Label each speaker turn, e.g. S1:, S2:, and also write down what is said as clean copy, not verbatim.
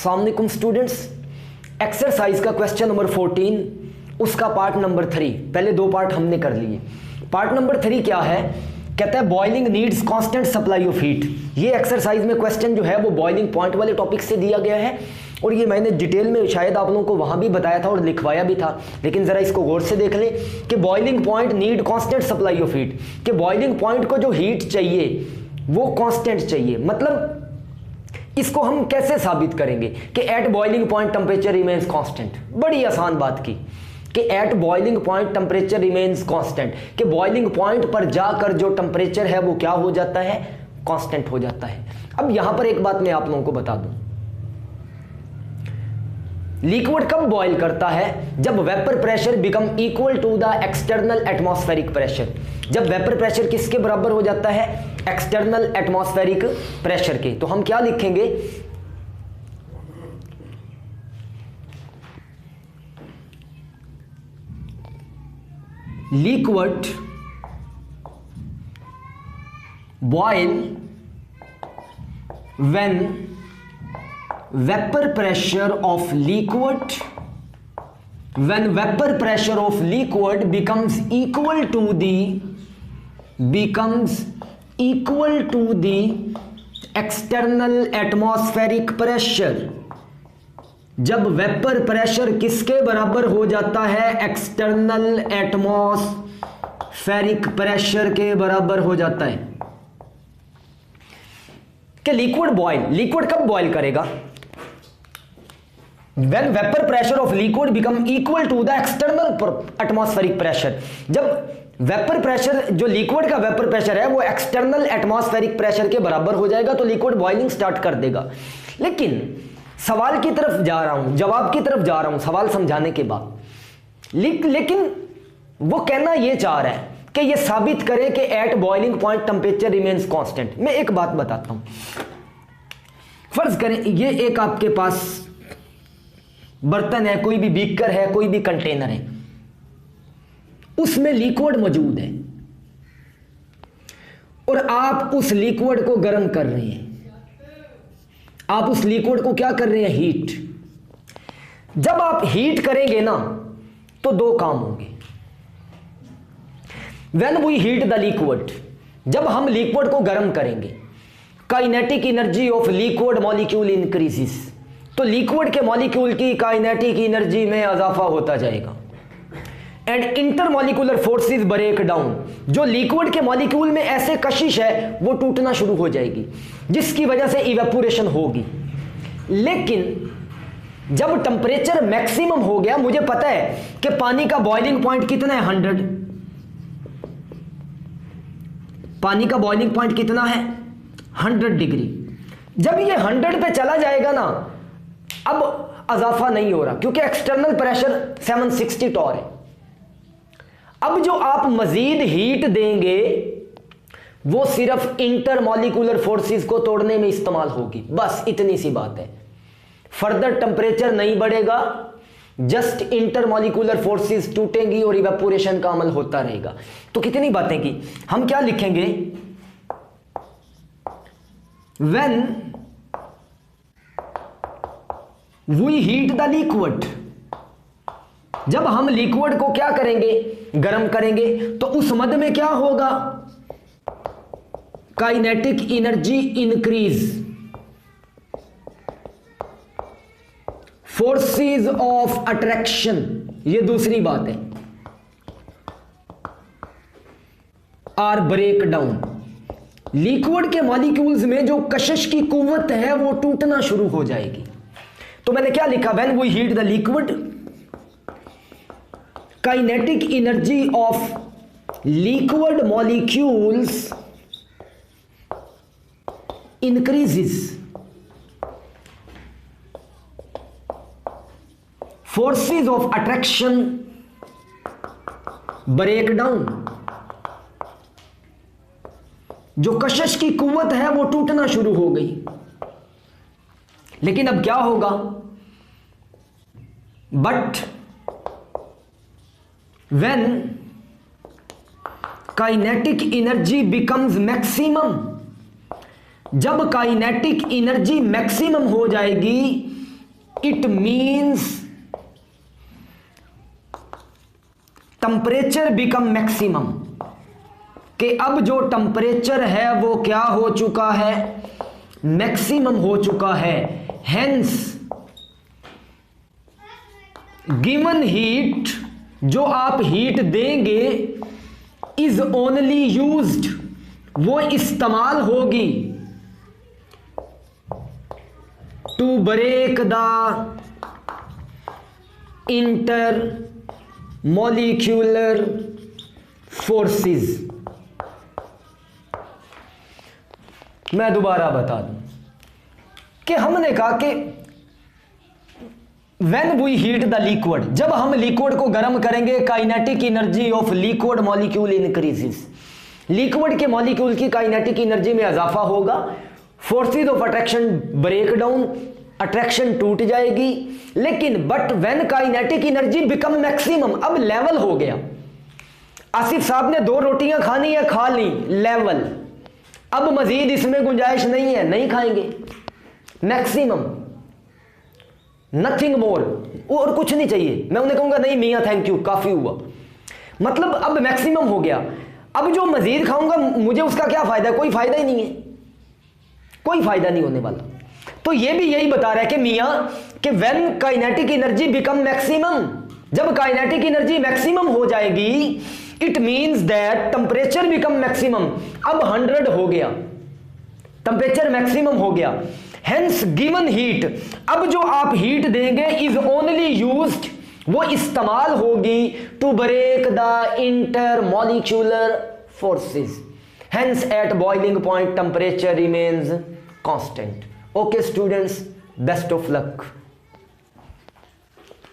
S1: अस्सलामुअलैकुम students, exercise का question number 14 उसका पार्ट नंबर 3, पहले दो पार्ट हमने कर लिए। पार्ट नंबर 3 क्या है, कहता है boiling needs constant supply of heat. ये एक्सरसाइज में क्वेश्चन जो है वो बॉइलिंग पॉइंट वाले टॉपिक से दिया गया है और ये मैंने डिटेल में शायद आप लोगों को वहां भी बताया था और लिखवाया भी था, लेकिन जरा इसको गौर से देख लें कि boiling point need constant supply of heat, कि बॉइलिंग पॉइंट को जो हीट चाहिए वो कांस्टेंट चाहिए। मतलब इसको हम कैसे साबित करेंगे कि at boiling point temperature remains constant. बड़ी आसान बात की कि at boiling point temperature remains constant, कि बॉइलिंग पॉइंट पर जाकर जो टेम्परेचर है वो क्या हो जाता है, कांस्टेंट हो जाता है। अब यहां पर एक बात मैं आप लोगों को बता दूं, लिक्विड कब बॉयल करता है, जब vapour pressure become equal to the external atmospheric pressure. जब वेपर प्रेशर किसके बराबर हो जाता है, एक्सटर्नल एटमॉस्फेरिक प्रेशर के। तो हम क्या लिखेंगे, liquid boil when vapor pressure of liquid becomes equal to the external atmospheric pressure। जब वेपर प्रेशर किसके बराबर हो जाता है, एक्सटर्नल एटमॉस्फेरिक प्रेशर के बराबर हो जाता है। कि लिक्विड कब बॉयल करेगा, when vapor pressure of liquid become equal to the external atmospheric pressure। जब वेपर प्रेशर, जो लिक्विड का वेपर प्रेशर है वो एक्सटर्नल एटमॉस्फेरिक प्रेशर के बराबर हो जाएगा तो लिक्विड बॉइलिंग स्टार्ट कर देगा। लेकिन सवाल की तरफ जा रहा हूं, जवाब की तरफ जा रहा हूं सवाल समझाने के बाद, लेकिन वो कहना ये चाह रहा है कि ये साबित करें कि at boiling point temperature remains constant. मैं एक बात बताता हूं, फर्ज करें ये एक आपके पास बर्तन है, कोई भी बीकर है, कोई भी कंटेनर है, उसमें लिक्विड मौजूद है और आप उस लिक्विड को गर्म कर रहे हैं। आप उस लिक्विड को क्या कर रहे हैं, हीट। जब आप हीट करेंगे ना तो दो काम होंगे। When we heat the liquid, जब हम लिक्विड को गर्म करेंगे, kinetic energy of liquid molecule increases, तो लिक्विड के मॉलिक्यूल की काइनेटिक एनर्जी में इजाफा होता जाएगा। And intermolecular forces break down, जो लिक्विड के मॉलिक्यूल में ऐसे कशिश है वो टूटना शुरू हो जाएगी जिसकी वजह से इवेपोरेशन होगी। लेकिन जब टेम्परेचर मैक्सिमम हो गया, मुझे पता है कि पानी का बॉइलिंग पॉइंट कितना है, 100। पानी का बॉइलिंग पॉइंट कितना है, 100 डिग्री। जब ये 100 पे चला जाएगा ना, अब इजाफा नहीं हो रहा क्योंकि एक्सटर्नल प्रेशर 760 टॉर है। अब जो आप मजीद हीट देंगे वो सिर्फ इंटरमॉलिक्यूलर फोर्सेस को तोड़ने में इस्तेमाल होगी, बस इतनी सी बात है। फर्दर टेम्परेचर नहीं बढ़ेगा, जस्ट इंटरमॉलिक्यूलर फोर्सेस टूटेंगी और इवेपोरेशन का अमल होता रहेगा। तो कितनी बातें की, हम क्या लिखेंगे, when we heat the liquid, जब हम लिक्विड को क्या करेंगे, गर्म करेंगे, तो उस मद में क्या होगा, kinetic energy increase, forces of attraction, ये दूसरी बात है, आर ब्रेक डाउन। लिक्विड के मॉलिक्यूल्स में जो कशिश की कुव्वत है वो टूटना शुरू हो जाएगी। तो मैंने क्या लिखा, when we heat the liquid, kinetic energy of liquid molecules increases, forces of attraction break down, जो कशिश की कुव्वत है वो टूटना शुरू हो गई। लेकिन अब क्या होगा, but when kinetic energy becomes maximum, जब काइनेटिक एनर्जी मैक्सिमम हो जाएगी it means temperature become maximum, कि अब जो टेम्परेचर है वो क्या हो चुका है, मैक्सिमम हो चुका है। हेंस गिवन हीट, जो आप हीट देंगे, इज ओनली यूज्ड, वो इस्तेमाल होगी, to break the intermolecular forces. मैं दोबारा बता दूं कि हमने कहा कि when we heat the liquid, जब हम लिक्विड को गर्म करेंगे, kinetic energy of liquid molecule increases, liquid के मॉलिक्यूल की काइनेटिक एनर्जी में इजाफा होगा, forces of attraction break down, attraction टूट जाएगी। लेकिन but when kinetic energy become maximum, अब लेवल हो गया। आसिफ साहब ने 2 रोटियां खानी है, खा ली, लेवल, अब मजीद इसमें गुंजाइश नहीं है, नहीं खाएंगे, मैक्सिमम, नथिंग मोर, और कुछ नहीं चाहिए। मैं उन्हें कहूंगा नहीं मियां थैंक यू, काफी हुआ, मतलब अब मैक्सिमम हो गया। अब जो मजीद खाऊंगा मुझे उसका क्या फायदा, कोई फायदा ही नहीं है, कोई फायदा नहीं होने वाला। तो ये भी यही बता रहा है कि मियां कि when kinetic energy become maximum, जब काइनेटिक एनर्जी मैक्सिमम हो जाएगी, it means that temperature become maximum, अब 100 हो गया, टेम्परेचर मैक्सिमम हो गया। हेंस गिवन हीट, अब जो आप हीट देंगे, इज ओनली यूज्ड, वो इस्तेमाल होगी, to break the intermolecular forces. Hence at boiling point temperature remains constant. Okay students, best of luck.